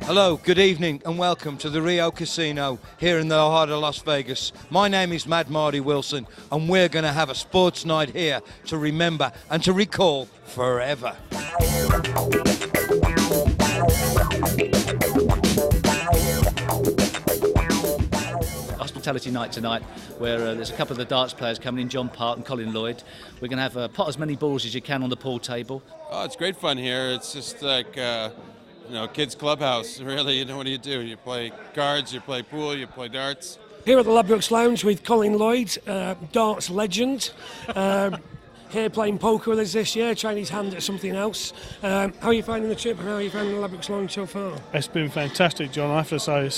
Hello, good evening and welcome to the Rio Casino here in the heart of Las Vegas. My name is Mad Marty Wilson and we're going to have a sports night here to remember and to recall forever. Hospitality night tonight where there's a couple of the darts players coming in, John Part and Colin Lloyd. We're going to have pot as many balls as you can on the pool table. Oh, it's great fun here. It's just like, kids' clubhouse, really. What do? You play cards, you play pool, you play darts. Here at the Ladbrokes Lounge with Colin Lloyd, darts legend. Here playing poker with us this year, trying his hand at something else. How are you finding the trip and how are you finding the Ladbrokes Lounge so far? It's been fantastic, John, I have to say.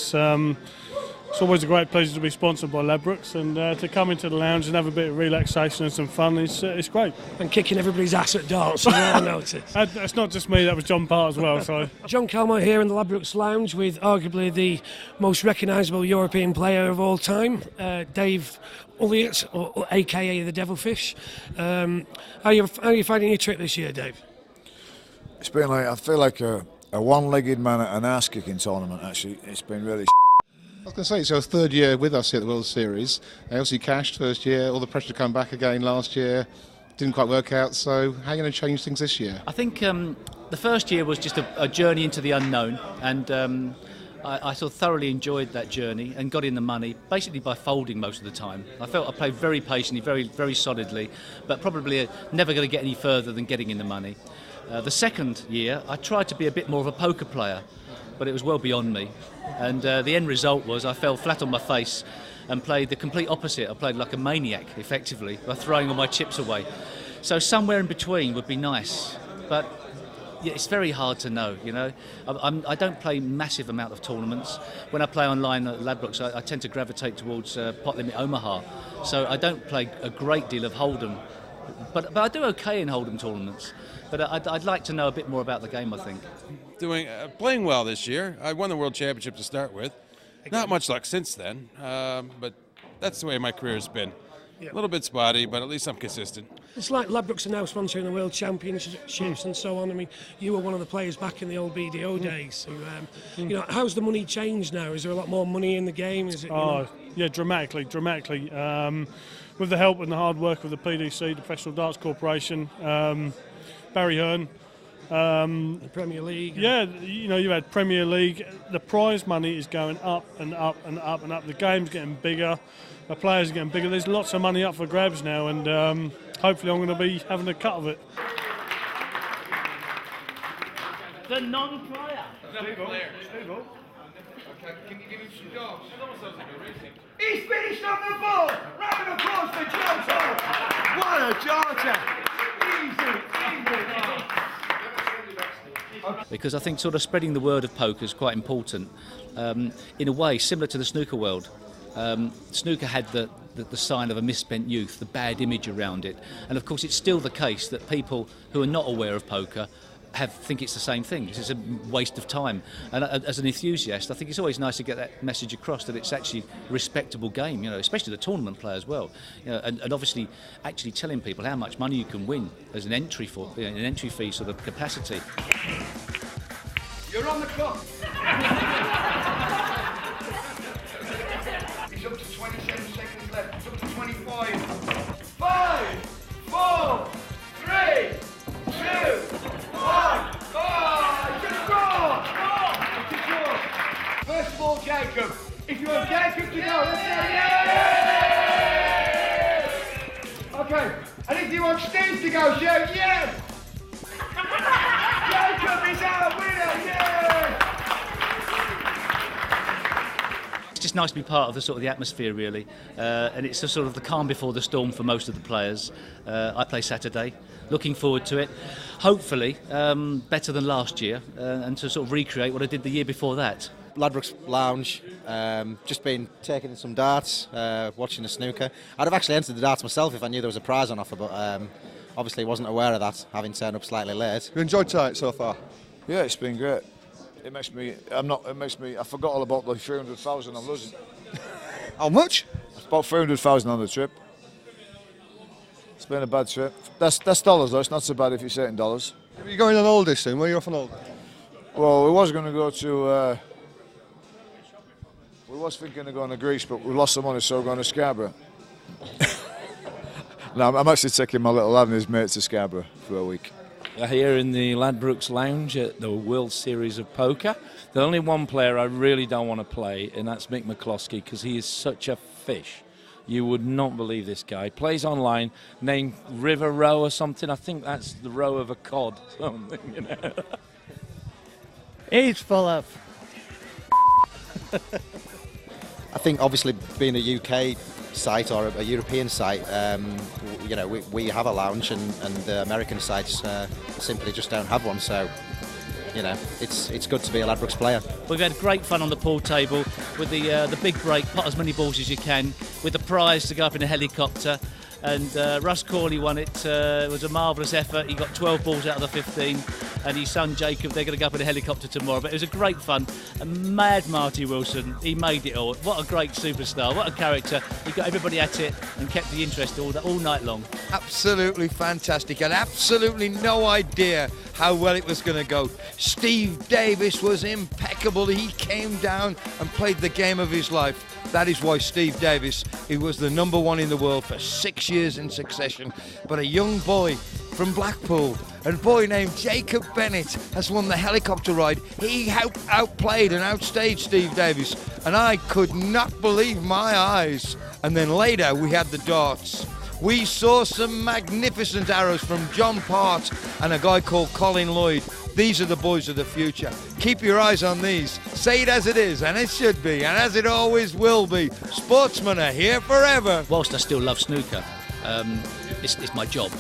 It's always a great pleasure to be sponsored by Ladbrokes and to come into the lounge and have a bit of relaxation and some fun. It's great. And kicking everybody's ass at darts, as well, I noticed. That's not just me, that was John Part as well. So. John Calmer here in the Ladbrokes Lounge with arguably the most recognisable European player of all time, Dave Ulliott, or aka the Devilfish. How are you finding your trip this year, Dave? It's been like, I feel like a one-legged man at an ass-kicking tournament, actually. It's been really I was going to say, it's your third year with us here at the World Series. Obviously cashed first year, all the pressure to come back again last year. Didn't quite work out, so how are you going to change things this year? I think the first year was just a journey into the unknown, and I sort of thoroughly enjoyed that journey and got in the money, basically by folding most of the time. I felt I played very patiently, very, very solidly, but probably never going to get any further than getting in the money. The second year, I tried to be a bit more of a poker player, but it was well beyond me. And the end result was I fell flat on my face and played the complete opposite. I played like a maniac, effectively, by throwing all my chips away. So somewhere in between would be nice, but yeah, it's very hard to know, you know. I don't play massive amount of tournaments. When I play online at Ladbrokes, I tend to gravitate towards Pot Limit Omaha. So I don't play a great deal of Hold'em, but I do okay in Hold'em tournaments. But I'd like to know a bit more about the game, I think. Playing well this year. I won the World Championship to start with. Not much luck since then, but that's the way my career has been. A little bit spotty, but at least I'm consistent. It's like Ladbrokes are now sponsoring the World Championships and so on. I mean, you were one of the players back in the old BDO days. So, how's the money changed now? Is there a lot more money in the game? Is it? Yeah, dramatically. With the help and the hard work of the PDC, the Professional Darts Corporation, Barry Hearn. The Premier League. Yeah, you had Premier League. The prize money is going up and up and up and up. The game's getting bigger. The players are getting bigger. There's lots of money up for grabs now, and hopefully I'm going to be having a cut of it. The non-player. Okay, can you give him some jobs? He's finished on the ball! Round of applause for Jota! What a Jota! Easy. Because I think sort of spreading the word of poker is quite important. In a way, similar to the snooker world. Snooker had the sign of a misspent youth, the bad image around it. And of course it's still the case that people who are not aware of poker think it's the same thing. It's a waste of time. And as an enthusiast, I think it's always nice to get that message across that it's actually a respectable game, especially the tournament play as well. And obviously actually telling people how much money you can win as an entry an entry fee sort of capacity. You're on the clock. He's up to 27 seconds left. It's up to 25. 5, 4, 3, 2, 1. Oh, it's a draw! It's a draw. First of all, Jacob. If you want Jacob to go, let's say yeah! Okay. And if you want Steve to go, shout yeah! Jacob is our winner, yeah! It's just nice to be part of the atmosphere, really, and it's sort of the calm before the storm for most of the players. I play Saturday, looking forward to it. Hopefully, better than last year, and to sort of recreate what I did the year before that. Ladbrokes Lounge, just been taking in some darts, watching the snooker. I'd have actually entered the darts myself if I knew there was a prize on offer, but obviously wasn't aware of that, having turned up slightly late. You enjoyed tonight so far? Yeah, it's been great. I forgot all about the 300,000 I'm losing. How much? It's about 300,000 on the trip. It's been a bad trip. That's dollars though, it's not so bad if you say it in dollars. You're going on holiday soon, where are you off on holiday? Well, we was going to go to. We was thinking of going to Greece, but we lost some money, so we're going to Scarborough. No, I'm actually taking my little lad and his mate to Scarborough for a week. Here in the Ladbrokes Lounge at the World Series of Poker. There's only one player I really don't want to play, and that's Mick McCloskey, because he is such a fish. You would not believe this guy. Plays online, named River Row or something. I think that's the row of a cod. Something, you know. He's full of. I think obviously being a UK site or a European site, you know, we have a lounge, and the American sites simply just don't have one. So, you know, it's good to be a Ladbrokes player. We've had great fun on the pool table with the big break, pot as many balls as you can, with the prize to go up in a helicopter. And Russ Corley won it. It was a marvellous effort. He got 12 balls out of the 15, and his son Jacob, they're going to go up in a helicopter tomorrow. But it was a great fun. And mad Marty Wilson, he made it all. What a great superstar, what a character. He got everybody at it and kept the interest all night long. Absolutely fantastic, and absolutely no idea how well it was going to go. Steve Davis was impeccable. He came down and played the game of his life. That is why Steve Davis, he was the #1 in the world for 6 years in succession. But a young boy from Blackpool, a boy named Jacob Bennett, has won the helicopter ride. He outplayed and outstaged Steve Davis, and I could not believe my eyes. And then later we had the darts. We saw some magnificent arrows from John Part and a guy called Colin Lloyd. These are the boys of the future. Keep your eyes on these. Say it as it is, and it should be, and as it always will be. Sportsmen are here forever. Whilst I still love snooker, it's my job.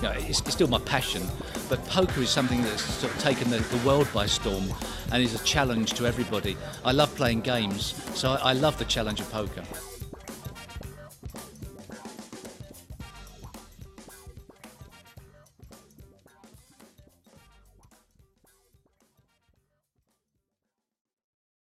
You know, it's still my passion. But poker is something that's sort of taken the world by storm and is a challenge to everybody. I love playing games, so I love the challenge of poker.